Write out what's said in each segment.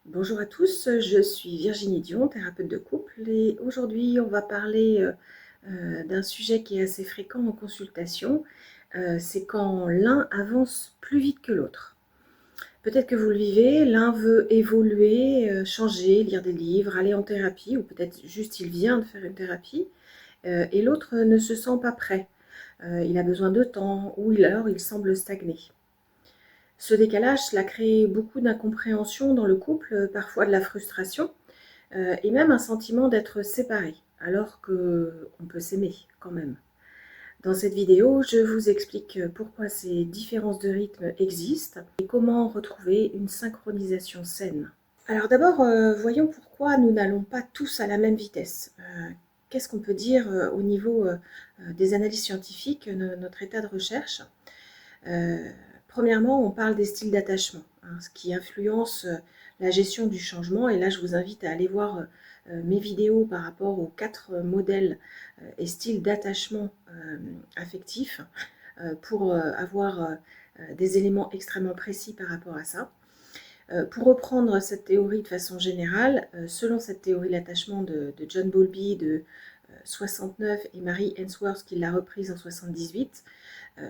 Bonjour à tous, je suis Virginie Dion, thérapeute de couple, et aujourd'hui on va parler d'un sujet qui est assez fréquent en consultation. C'est quand l'un avance plus vite que l'autre. Peut-être que vous le vivez, l'un veut évoluer, changer, lire des livres, aller en thérapie, ou peut-être juste il vient de faire une thérapie, et l'autre ne se sent pas prêt. Il a besoin de temps, ou alors il semble stagner. Ce décalage, cela crée beaucoup d'incompréhension dans le couple, parfois de la frustration, et même un sentiment d'être séparé, alors qu'on peut s'aimer quand même. Dans cette vidéo, je vous explique pourquoi ces différences de rythme existent et comment retrouver une synchronisation saine. Alors d'abord, voyons pourquoi nous n'allons pas tous à la même vitesse. Qu'est-ce qu'on peut dire au niveau des analyses scientifiques, notre état de recherche? Premièrement, on parle des styles d'attachement, ce qui influence la gestion du changement. Et là, je vous invite à aller voir mes vidéos par rapport aux 4 modèles et styles d'attachement affectif pour avoir des éléments extrêmement précis par rapport à ça. Pour reprendre cette théorie de façon générale, selon cette théorie de l'attachement de John Bowlby de 69 et Mary Ainsworth qui l'a reprise en 78,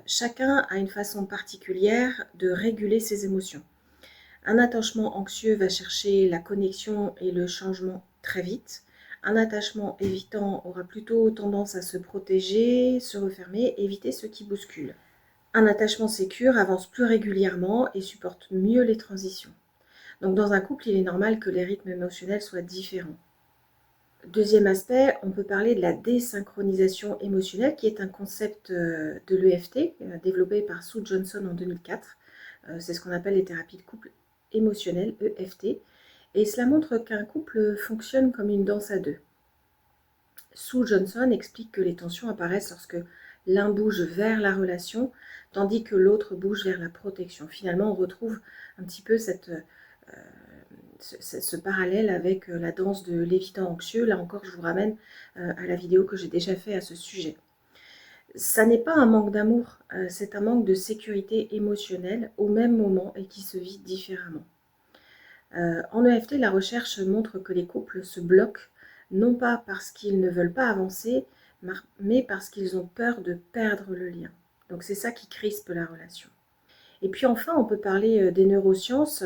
chacun a une façon particulière de réguler ses émotions. Un attachement anxieux va chercher la connexion et le changement très vite. Un attachement évitant aura plutôt tendance à se protéger, se refermer, éviter ce qui bouscule. Un attachement sécure avance plus régulièrement et supporte mieux les transitions. Donc dans un couple, il est normal que les rythmes émotionnels soient différents. Deuxième aspect, on peut parler de la désynchronisation émotionnelle, qui est un concept de l'EFT, développé par Sue Johnson en 2004. C'est ce qu'on appelle les thérapies de couple émotionnelles, EFT. Et cela montre qu'un couple fonctionne comme une danse à deux. Sue Johnson explique que les tensions apparaissent lorsque l'un bouge vers la relation, tandis que l'autre bouge vers la protection. Finalement, on retrouve un petit peu ce parallèle avec la danse de l'évitant anxieux. Là encore, je vous ramène à la vidéo que j'ai déjà faite à ce sujet. Ça n'est pas un manque d'amour, c'est un manque de sécurité émotionnelle au même moment et qui se vit différemment. En EFT, la recherche montre que les couples se bloquent non pas parce qu'ils ne veulent pas avancer, mais parce qu'ils ont peur de perdre le lien. Donc c'est ça qui crispe la relation. Et puis enfin, on peut parler des neurosciences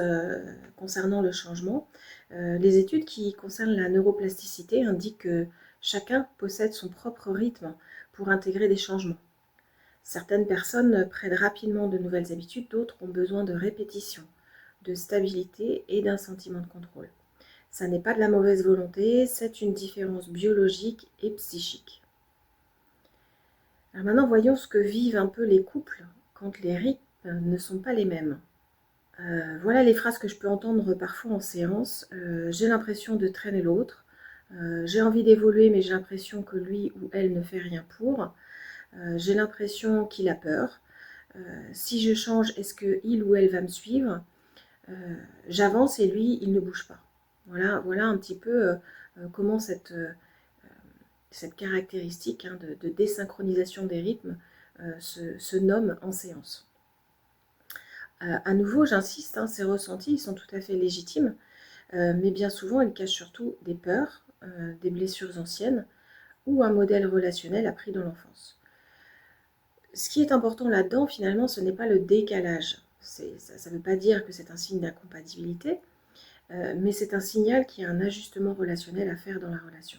concernant le changement. Les études qui concernent la neuroplasticité indiquent que chacun possède son propre rythme pour intégrer des changements. Certaines personnes prennent rapidement de nouvelles habitudes, d'autres ont besoin de répétition, de stabilité et d'un sentiment de contrôle. Ça n'est pas de la mauvaise volonté, c'est une différence biologique et psychique. Alors maintenant, voyons ce que vivent un peu les couples quand les rythmes ne sont pas les mêmes. Voilà les phrases que je peux entendre parfois en séance. J'ai l'impression de traîner l'autre. J'ai envie d'évoluer, mais j'ai l'impression que lui ou elle ne fait rien pour. J'ai l'impression qu'il a peur. Si je change, est-ce qu'il ou elle va me suivre? J'avance et lui, il ne bouge pas. Voilà un petit peu comment cette caractéristique de désynchronisation des rythmes se nomme en séance. À nouveau, j'insiste, ces ressentis ils sont tout à fait légitimes, mais bien souvent, ils cachent surtout des peurs, des blessures anciennes ou un modèle relationnel appris dans l'enfance. Ce qui est important là-dedans, finalement, ce n'est pas le décalage. Ça ne veut pas dire que c'est un signe d'incompatibilité, mais c'est un signal qu'il y a un ajustement relationnel à faire dans la relation.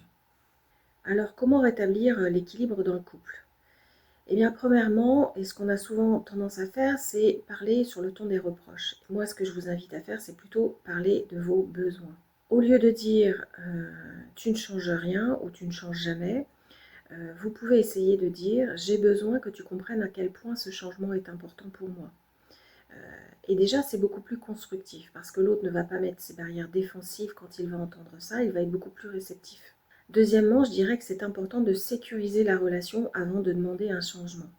Alors, comment rétablir l'équilibre dans le couple? Eh bien, premièrement, et ce qu'on a souvent tendance à faire, c'est parler sur le ton des reproches. Moi, ce que je vous invite à faire, c'est plutôt parler de vos besoins. Au lieu de dire tu ne changes rien ou tu ne changes jamais, vous pouvez essayer de dire j'ai besoin que tu comprennes à quel point ce changement est important pour moi. Et déjà, c'est beaucoup plus constructif parce que l'autre ne va pas mettre ses barrières défensives quand il va entendre ça, il va être beaucoup plus réceptif. Deuxièmement, je dirais que c'est important de sécuriser la relation avant de demander un changement.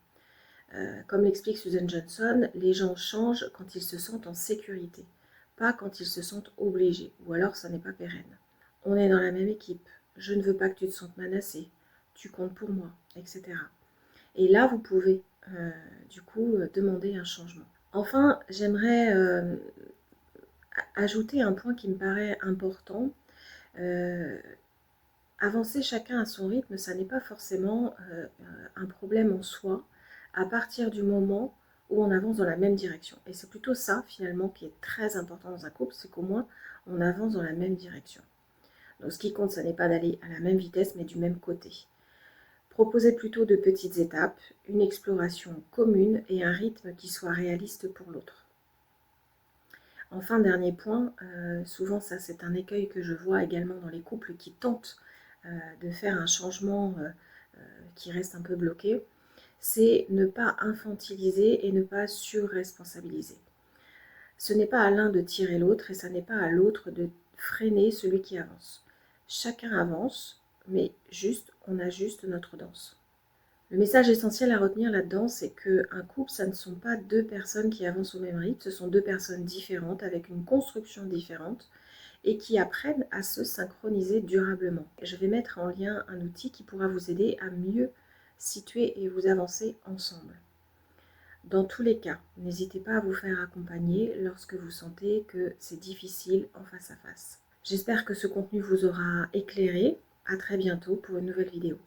Comme l'explique Susan Johnson, les gens changent quand ils se sentent en sécurité, pas quand ils se sentent obligés, ou alors ça n'est pas pérenne. On est dans la même équipe, je ne veux pas que tu te sentes menacé, tu comptes pour moi, etc. Et là, vous pouvez demander un changement. Enfin, j'aimerais ajouter un point qui me paraît important. Avancer chacun à son rythme, ça n'est pas forcément un problème en soi, à partir du moment où on avance dans la même direction. Et c'est plutôt ça, finalement, qui est très important dans un couple, c'est qu'au moins, on avance dans la même direction. Donc ce qui compte, ce n'est pas d'aller à la même vitesse, mais du même côté. Proposez plutôt de petites étapes, une exploration commune et un rythme qui soit réaliste pour l'autre. Enfin, dernier point, souvent ça c'est un écueil que je vois également dans les couples qui tentent de faire un changement qui reste un peu bloqué, c'est ne pas infantiliser et ne pas surresponsabiliser. Ce n'est pas à l'un de tirer l'autre et ce n'est pas à l'autre de freiner celui qui avance. Chacun avance, mais juste, on ajuste notre danse. Le message essentiel à retenir là-dedans, c'est qu'un couple, ça ne sont pas deux personnes qui avancent au même rythme, ce sont deux personnes différentes, avec une construction différente, et qui apprennent à se synchroniser durablement. Je vais mettre en lien un outil qui pourra vous aider à mieux situer et vous avancer ensemble. Dans tous les cas, n'hésitez pas à vous faire accompagner lorsque vous sentez que c'est difficile en face à face. J'espère que ce contenu vous aura éclairé. À très bientôt pour une nouvelle vidéo.